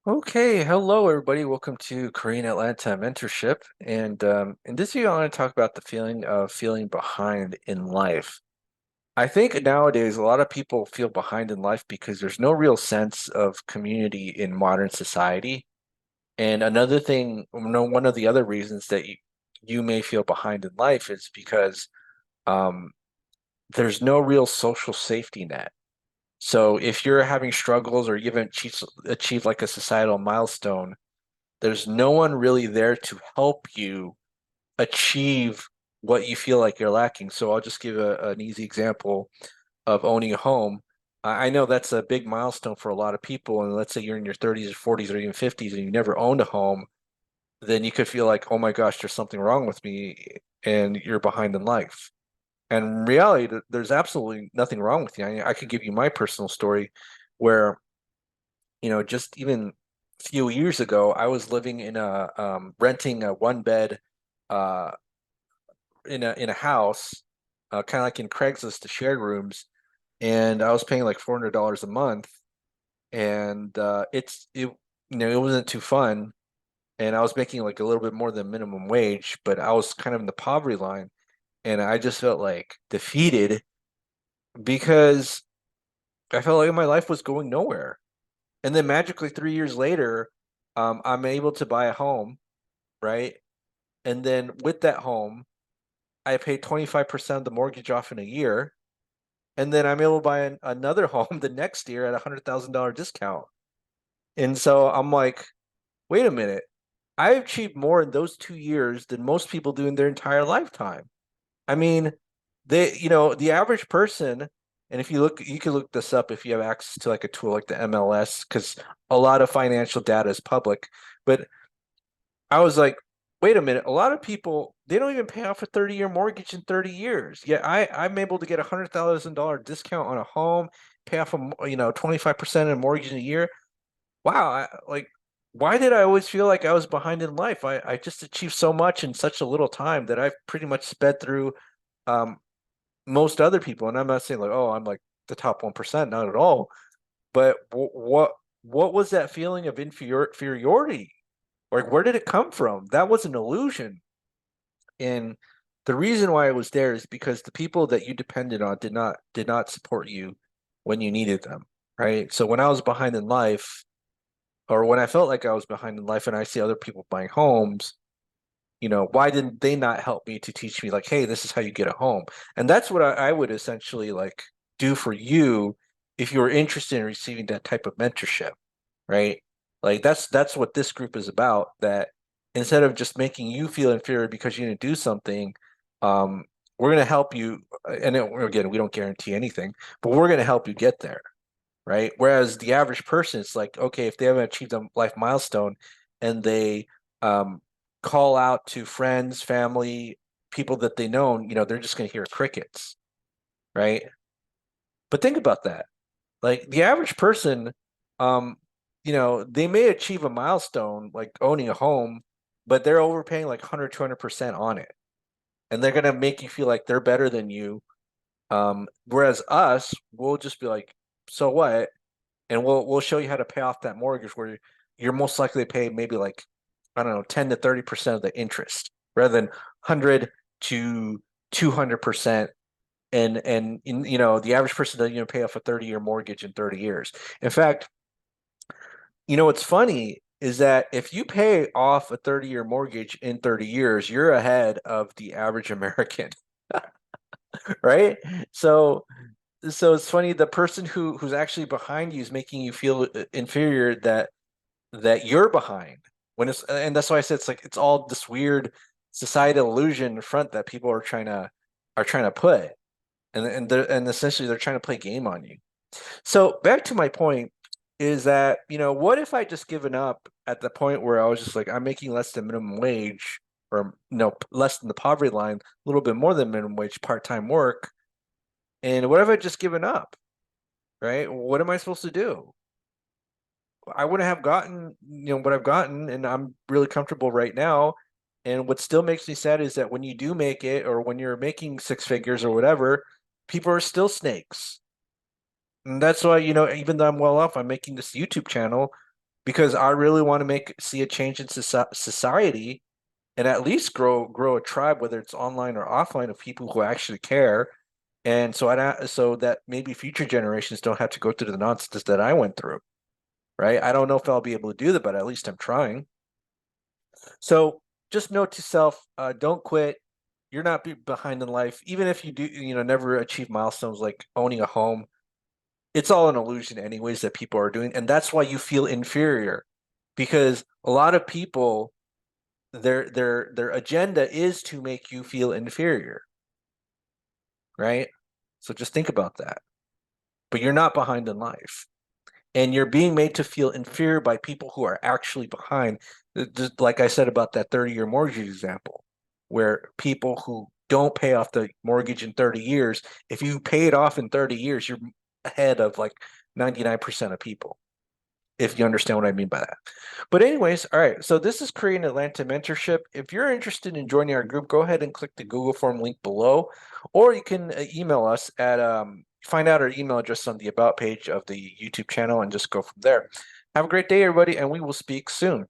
Okay, hello everybody. Welcome to Korean Atlanta Mentorship. And in this video, I want to talk about the feeling of feeling behind in life. I think nowadays a lot of people feel behind in life because there's no real sense of community in modern society. And another thing, one of the other reasons that you may feel behind in life is because um, there's no real social safety net. So if you're having struggles or you haven't achieved like a societal milestone, there's no one really there to help you achieve what you feel like you're lacking. So I'll just give an easy example of owning a home. I know that's a big milestone for a lot of people. And let's say you're in your 30s or 40s or even 50s and you never owned a home, then you could feel like, oh my gosh, there's something wrong with me and you're behind in life. And in reality, there's absolutely nothing wrong with you. I could give you my personal story where just even a few years ago, I was living in a renting a one bed uh in a house, kind of like in Craigslist to shared rooms, and I was paying like $400 a month, and it wasn't too fun, and I was making like a little bit more than minimum wage, but I was kind of in the poverty line, and I just felt like defeated because I felt like my life was going nowhere. And then magically 3 years later, I'm able to buy a home, right? And then with that home, I pay 25% of the mortgage off in a year. And then I'm able to buy another home the next year at a $100,000 discount. And so I'm like, wait a minute. I achieved more in those 2 years than most people do in their entire lifetime. I mean, the average person, and if you look, you can look this up if you have access to like a tool like the MLS, because a lot of financial data is public. But I was like, wait a minute, a lot of people they don't even pay off a 30-year mortgage in 30 years. Yet I'm able to get $100,000 discount on a home, pay off 25% of mortgage in a year. Wow, why did I always feel like I was behind in life? I just achieved so much in such a little time that I've pretty much sped through um most other people. And I'm not saying like, oh, I'm like the top 1%, not at all. But what was that feeling of inferiority? Like, where did it come from? That was an illusion. And the reason why it was there is because the people that you depended on did not support you when you needed them, right? So when I was behind in life, or when I felt like I was behind in life and I see other people buying homes, why didn't they not help me to teach me like, hey, this is how you get a home? And that's what I would essentially like do for you if you were interested in receiving that type of mentorship, right? Like that's what this group is about, that instead of just making you feel inferior because you didn't do something, um, we're going to help you. Again, we don't guarantee anything, but we're going to help you get there, right? Whereas the average person, it's like, okay, if they haven't achieved a life milestone and they um, call out to friends, family, people that they know, they're just going to hear crickets, right? But think about that. Like the average person, um, they may achieve a milestone like owning a home, but they're overpaying like 100, 200% on it. And they're going to make you feel like they're better than you. Whereas us, we'll just be like, so what? And we'll show you how to pay off that mortgage where you're most likely to pay maybe like, I don't know, 10 to 30% of the interest rather than 100 to 200%. And the average person doesn't even pay off a 30-year mortgage in 30 years. In fact, what's funny is that if you pay off a 30-year mortgage in 30 years, you're ahead of the average American, right? So so it's funny, the person who's actually behind you is making you feel inferior, that you're behind, and that's why I said it's like it's all this weird societal illusion in front that people are trying to put, and essentially they're trying to play game on you. So back to my point is that, what if I just given up at the point where I was just like, I'm making less than minimum wage, or less than the poverty line, a little bit more than minimum wage, part-time work, and what if I just given up, right? What am I supposed to do? I wouldn't have gotten, what I've gotten, and I'm really comfortable right now. And what still makes me sad is that when you do make it, or when you're making six figures or whatever, people are still snakes. And that's why, even though I'm well off, I'm making this YouTube channel. because I really want to see a change in society and at least grow a tribe, whether it's online or offline, of people who actually care. And so that maybe future generations don't have to go through the nonsense that I went through, right? I don't know if I'll be able to do that, but at least I'm trying. So just note to self, don't quit. You're not behind in life. Even if you do, never achieve milestones like owning a home, it's all an illusion anyways that people are doing. And that's why you feel inferior, because a lot of people, their agenda is to make you feel inferior, right? So just think about that. But you're not behind in life. And you're being made to feel inferior by people who are actually behind. Just like I said about that 30-year mortgage example, where people who don't pay off the mortgage in 30 years, if you pay it off in 30 years, you're ahead of like 99% of people, if you understand what I mean by that. But anyways, all right. So this is Korean Atlanta Mentorship. If you're interested in joining our group, go ahead and click the Google form link below, or you can email us at find out our email address on the about page of the YouTube channel and just go from there. Have a great day, everybody, and we will speak soon.